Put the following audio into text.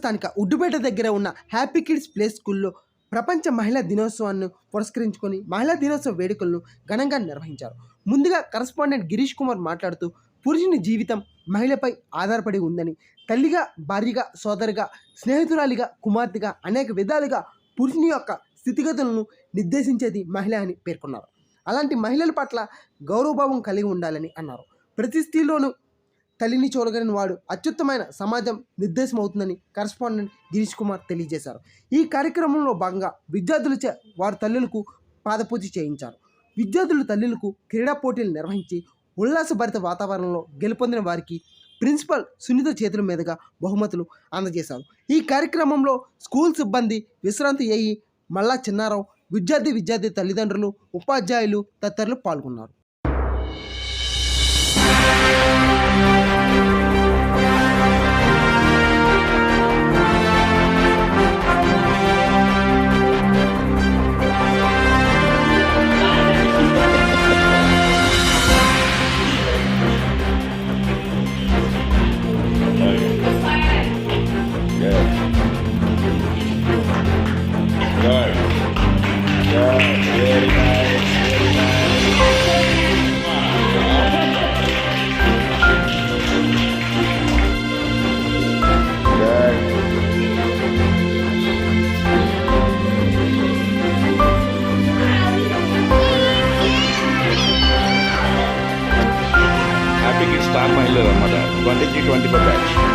స్థానిక ఉడ్డుపేట దగ్గర ఉన్న హ్యాపీ కిడ్స్ ప్లే స్కూల్లో ప్రపంచ మహిళా దినోత్సవాన్ని పురస్కరించుకొని మహిళా దినోత్సవ వేడుకలను ఘనంగా నిర్వహించారు. ముందుగా కరస్పాండెంట్ గిరీష్ కుమార్ మాట్లాడుతూ పురుషుని జీవితం మహిళపై ఆధారపడి ఉందని, తల్లిగా, భార్యగా, సోదరిగా, స్నేహితురాలిగా, కుమార్తెగా అనేక విధాలుగా పురుషుని యొక్క స్థితిగతులను నిర్దేశించేది మహిళ అని పేర్కొన్నారు. అలాంటి మహిళల పట్ల గౌరవభావం కలిగి ఉండాలని అన్నారు. ప్రతి స్త్రీలోనూ తల్లిని చూడగలిగిన వాడు అత్యుత్తమైన సమాజం నిర్దేశమవుతుందని కరస్పాండెంట్ గిరీష్ కుమార్ తెలియజేశారు. ఈ కార్యక్రమంలో భాగంగా విద్యార్థులచే వారి తల్లులకు పాదపూజ చేయించారు. విద్యార్థుల తల్లులకు క్రీడా పోటీలు నిర్వహించి ఉల్లాసభరిత వాతావరణంలో గెలుపొందిన వారికి ప్రిన్సిపల్ సునీత చేతుల మీదుగా బహుమతులు అందజేశారు. ఈ కార్యక్రమంలో స్కూల్ సిబ్బంది, విశ్రాంతి ఏఈ మల్లా చిన్నారావు, విద్యార్థి తల్లిదండ్రులు, ఉపాధ్యాయులు తదితరులు పాల్గొన్నారు. హ్యాపీ కిడ్స్ స్టార్ మహిళలు అన్నమాట 23-24 బ్యాచ్.